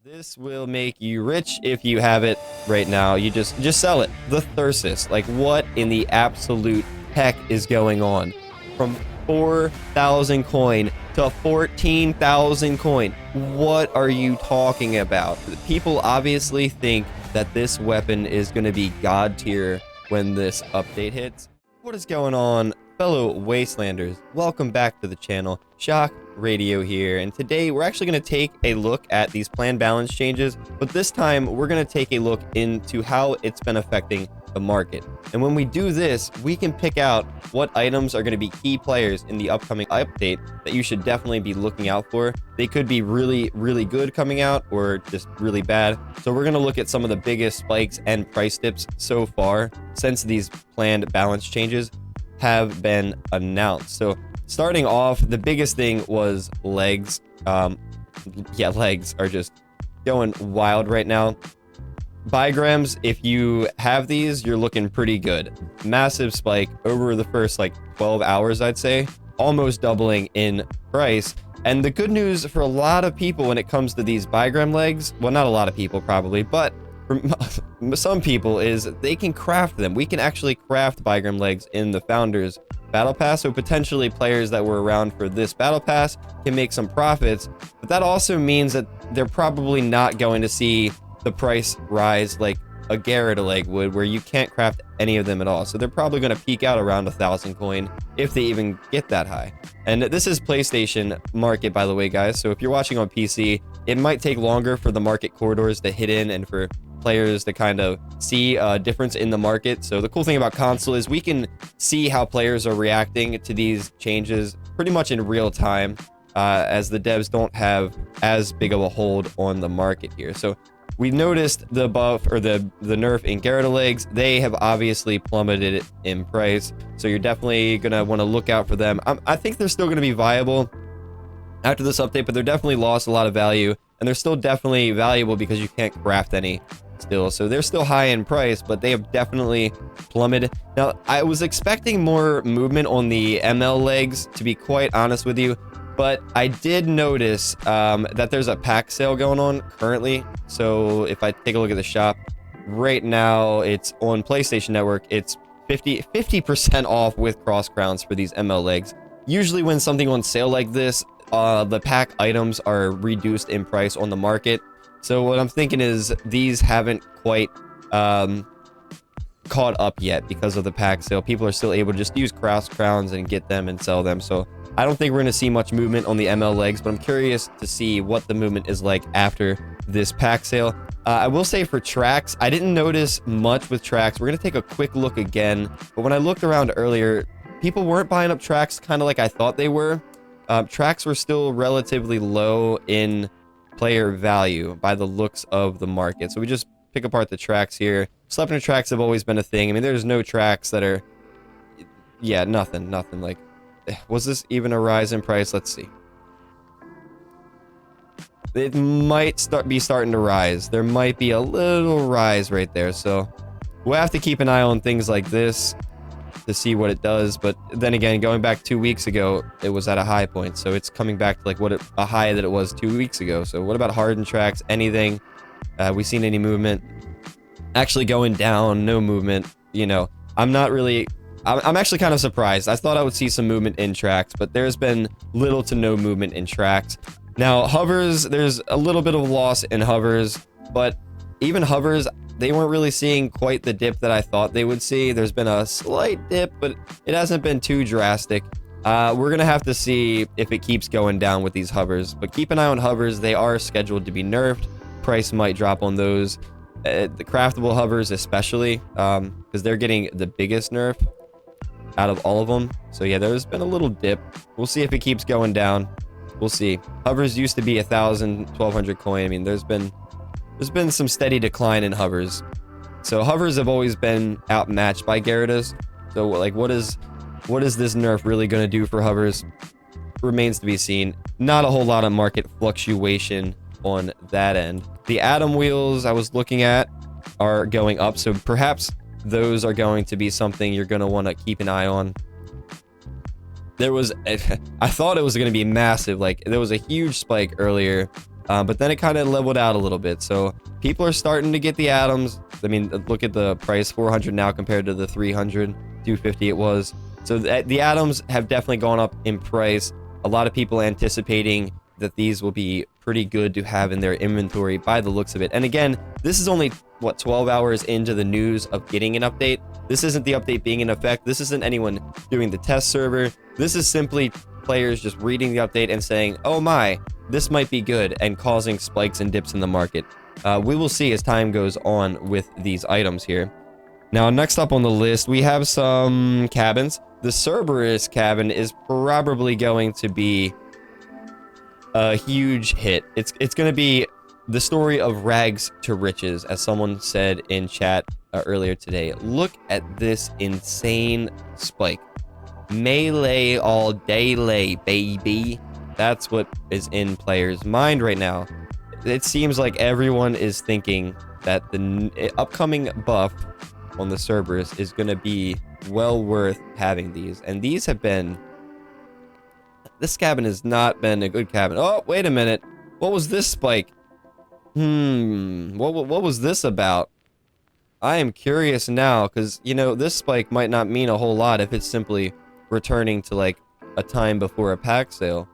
This will make you rich if you have it right now. You just sell it. The Thyrsus. Like, what in the absolute heck is going on? From 4,000 coin to 14,000 coin. What are you talking about? People obviously think that this weapon is going to be god tier when this update hits. What is going on, fellow Wastelanders? Welcome back to the channel. Shock Radio here, and today we're actually going to take a look at these plan balance changes, but this time we're going to take a look into how it's been affecting the market. And when we do this, we can pick out what items are going to be key players in the upcoming update that you should definitely be looking out for. They could be really good coming out, or just really bad. So we're going to look at some of the biggest spikes and price dips so far since these planned balance changes have been announced. So starting off, the biggest thing was legs. Yeah, legs are just going wild right now. Bigrams, if you have these, you're looking pretty good. Massive spike over the first like 12 hours, I'd say, almost doubling in price. And the good news for a lot of people when it comes to these bigram legs, well, not a lot of people probably, but for some people, is they can craft them. We can actually craft bigram legs in the Founders Battle Pass, so potentially players that were around for this Battle Pass can make some profits, but that also means that they're probably not going to see the price rise like a Garrett leg would, where you can't craft any of them at all. So they're probably going to peak out around 1,000 coin if they even get that high. And this is PlayStation market, by the way, guys. So if you're watching on PC, it might take longer for the market corridors to hit in and for players to kind of see a difference in the market. So the cool thing about console is we can see how players are reacting to these changes pretty much in real time, as the devs don't have as big of a hold on the market here. So we noticed the buff or the nerf in Garrett legs. They have obviously plummeted in price, so you're definitely gonna want to look out for them. I think they're still gonna be viable after this update, but they're definitely lost a lot of value, and they're still definitely valuable because you can't craft any still. So they're still high in price, but they have definitely plummeted. Now, I was expecting more movement on the ML legs, to be quite honest with you, but I did notice that there's a pack sale going on currently. So if I take a look at the shop right now, it's on PlayStation Network. It's 50% off with cross crowns for these ML legs. Usually when something on sale like this, the pack items are reduced in price on the market. So what I'm thinking is these haven't quite caught up yet because of the pack sale. People are still able to just use cross crowns and get them and sell them. So I don't think we're going to see much movement on the ML legs, but I'm curious to see what the movement is like after this pack sale. I will say for tracks, I didn't notice much with tracks. We're going to take a quick look again, but when I looked around earlier, people weren't buying up tracks kind of like I thought they were. Tracks were still relatively low in player value by the looks of the market. So we just pick apart the tracks here. Sleipnir tracks have always been a thing. I mean, there's no tracks that are, yeah, nothing like, was this even a rise in price? Let's see. It might be starting to rise. There might be a little rise right there. So we'll have to keep an eye on things like this to see what it does. But then again, going back 2 weeks ago, it was at a high point. So it's coming back to like a high that it was 2 weeks ago. So what about hardened tracks? Anything? We seen any movement? Actually going down, no movement. You know, I'm actually kind of surprised. I thought I would see some movement in tracks, but there's been little to no movement in tracks. Now, hovers, there's a little bit of loss in hovers, but even hovers, they weren't really seeing quite the dip that I thought they would see. There's been a slight dip, but it hasn't been too drastic. We're going to have to see if it keeps going down with these hovers, but keep an eye on hovers. They are scheduled to be nerfed. Price might drop on those. The craftable hovers especially, because they're getting the biggest nerf out of all of them. So yeah, there's been a little dip. We'll see if it keeps going down. We'll see. Hovers used to be 1,000, 1,200 coin. I mean, there's been some steady decline in hovers. So hovers have always been outmatched by Gyarados. So like, what is this nerf really going to do for hovers? Remains to be seen. Not a whole lot of market fluctuation on that end. The Atom wheels I was looking at are going up, so perhaps those are going to be something you're going to want to keep an eye on. There was, I thought it was going to be massive. Like, there was a huge spike earlier But then it kind of leveled out a little bit. So people are starting to get the atoms. I mean, look at the price, 400 now compared to the 300, 250 it was. So the atoms have definitely gone up in price. A lot of people anticipating that these will be pretty good to have in their inventory by the looks of it. And again, this is only, what, 12 hours into the news of getting an update. This isn't the update being in effect. This isn't anyone doing the test server. This is simply players just reading the update and saying, oh my, this might be good, and causing spikes and dips in the market. We will see as time goes on with these items here. Now, next up on the list, we have some cabins. The Cerberus cabin is probably going to be a huge hit. It's going to be the story of rags to riches, as someone said in chat earlier today. Look at this insane spike. Melee all day lay, baby. That's what is in players' mind right now. It seems like everyone is thinking that the upcoming buff on the Cerberus is going to be well worth having these. And these have been... This cabin has not been a good cabin. Oh, wait a minute. What was this spike? What was this about? I am curious now, because, you know, this spike might not mean a whole lot if it's simply returning to, like, a time before a pack sale.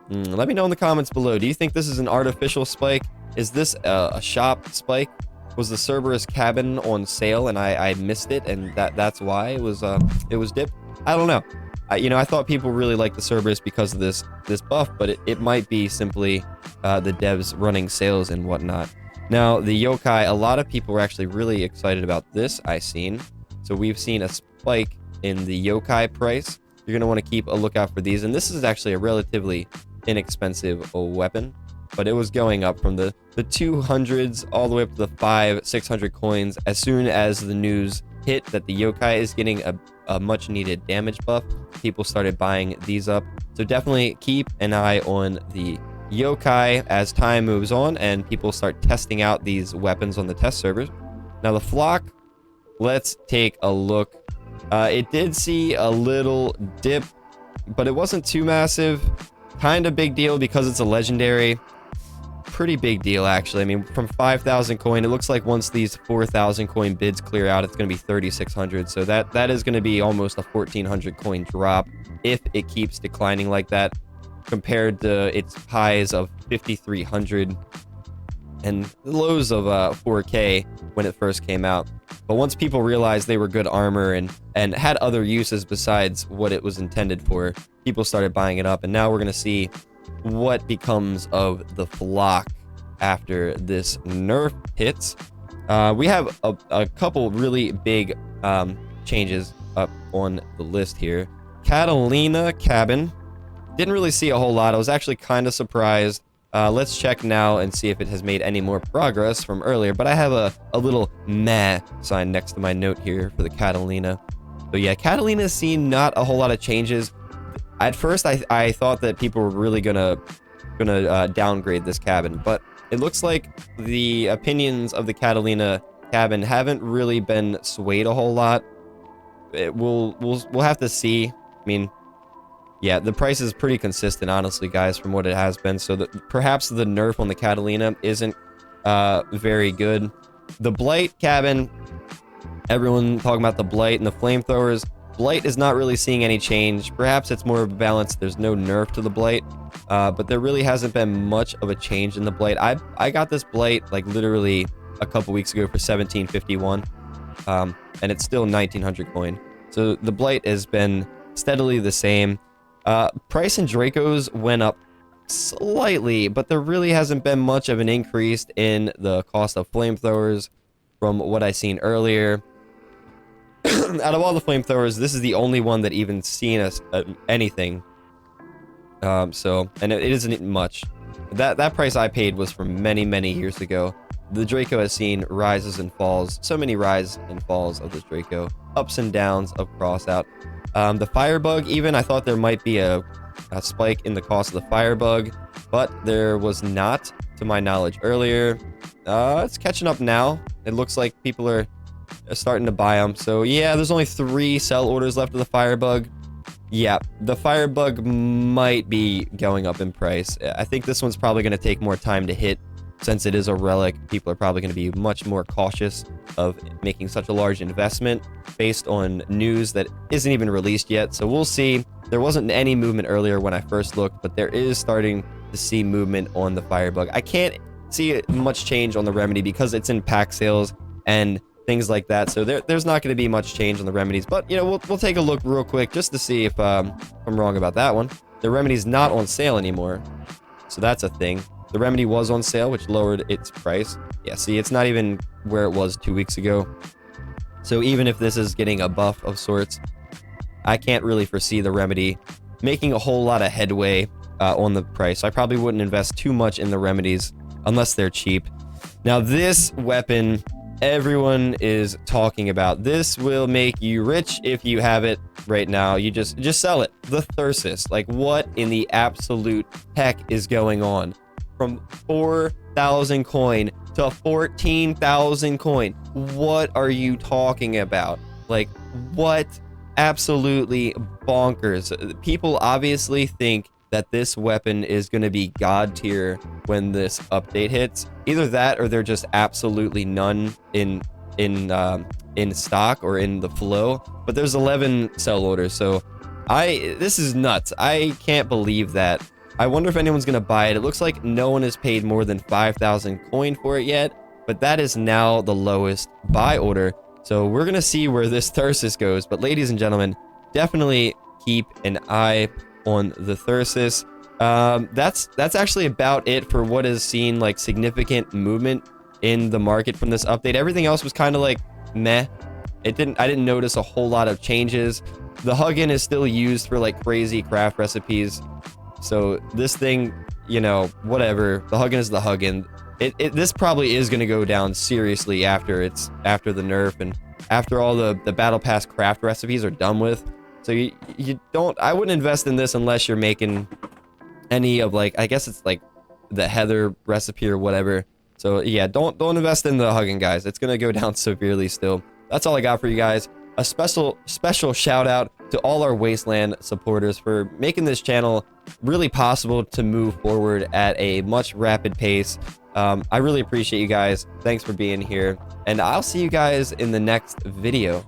Let me know in the comments below. Do you think this is an artificial spike? Is this a shop spike? Was the Cerberus cabin on sale and I missed it, and that's why it was dipped? I don't know. I thought people really liked the Cerberus because of this buff, but it might be simply the devs running sales and whatnot. Now, the yokai, a lot of people were actually really excited about this, I've seen. So we've seen a spike in the yokai price. You're going to want to keep a lookout for these. And this is actually a relatively inexpensive weapon, but it was going up from the 200s all the way up to the 500-600 coins. As soon as the news hit that the yokai is getting a much needed damage buff, people started buying these up. So definitely keep an eye on the yokai as time moves on and people start testing out these weapons on the test servers. Now the flock, let's take a look. It did see a little dip, but it wasn't too massive. Kind of big deal because it's a legendary. Pretty big deal, actually. I mean, from 5,000 coin, it looks like once these 4,000 coin bids clear out, it's going to be 3,600. So that is going to be almost a 1,400 coin drop if it keeps declining like that, compared to its highs of 5,300 and lows of 4K when it first came out. But once people realized they were good armor and had other uses besides what it was intended for, people started buying it up. And now we're going to see what becomes of the flock after this nerf hits. We have a couple really big changes up on the list here. Catalina cabin. Didn't really see a whole lot. I was actually kind of surprised. Let's check now and see if it has made any more progress from earlier. But I have a little meh sign next to my note here for the Catalina. So yeah, Catalina's seen not a whole lot of changes. At first, I thought that people were really gonna downgrade this cabin, but it looks like the opinions of the Catalina cabin haven't really been swayed a whole lot. We'll have to see. I mean, yeah, the price is pretty consistent, honestly, guys, from what it has been. So perhaps the nerf on the Catalina isn't very good. The Blight cabin, everyone talking about the Blight and the flamethrowers. Blight is not really seeing any change. Perhaps it's more balanced. There's no nerf to the Blight, but there really hasn't been much of a change in the Blight. I got this Blight like literally a couple weeks ago for 1751, and it's still 1900 coin. So the Blight has been steadily the same. Price in Dracos went up slightly, but there really hasn't been much of an increase in the cost of flamethrowers from what I seen earlier. Out of all the flamethrowers, this is the only one that even seen us anything. And it isn't much. That price I paid was from many years ago. The Draco has seen rises and falls. So many rises and falls of this Draco. Ups and downs of Crossout. The Firebug, even, I thought there might be a spike in the cost of the Firebug, but there was not, to my knowledge, earlier. It's catching up now. It looks like people are starting to buy them. So yeah, there's only 3 sell orders left of the Firebug. Yeah, the firebug might be going up in price. I think this one's probably going to take more time to hit since it is a relic. People are probably going to be much more cautious of making such a large investment based on news that isn't even released yet. So we'll see. There wasn't any movement earlier when I first looked, but there is starting to see movement on the firebug. I can't see much change on the remedy because it's in pack sales and things like that. So there's not going to be much change on the remedies, but you know, we'll take a look real quick just to see if I'm wrong about that one. The remedy's not on sale anymore, so that's a thing. The remedy was on sale, which lowered its price. Yeah, see, it's not even where it was 2 weeks ago. So even if this is getting a buff of sorts, I can't really foresee the remedy making a whole lot of headway on the price. I probably wouldn't invest too much in the remedies unless they're cheap. Now this weapon, everyone is talking about. This will make you rich if you have it right now. You just sell it. The Thyrsus. Like, what in the absolute heck is going on? From 4,000 coin to 14,000 coin. What are you talking about? Like, what? Absolutely bonkers. People obviously think that this weapon is going to be god tier when this update hits. Either that or they're just absolutely none in stock or in the flow. But there's 11 sell orders, so this is nuts. I can't believe that. I wonder if anyone's going to buy it. It looks like no one has paid more than 5,000 coin for it yet, but that is now the lowest buy order. So we're going to see where this Thyrsus goes. But ladies and gentlemen, definitely keep an eye on the Thyrsus. That's actually about it for what has seen like significant movement in the market from this update. Everything else was kind of like meh. I didn't notice a whole lot of changes. The Huggin is still used for like crazy craft recipes. So this thing, you know, whatever. The Huggin is the Huggin. This probably is going to go down seriously after the nerf and after all the battle pass craft recipes are done with. So I wouldn't invest in this unless you're making any of like, I guess it's like the Heather recipe or whatever. So yeah, don't invest in the Huggin, guys. It's going to go down severely still. That's all I got for you guys. A special shout out to all our Wasteland supporters for making this channel really possible to move forward at a much rapid pace. I really appreciate you guys. Thanks for being here, and I'll see you guys in the next video.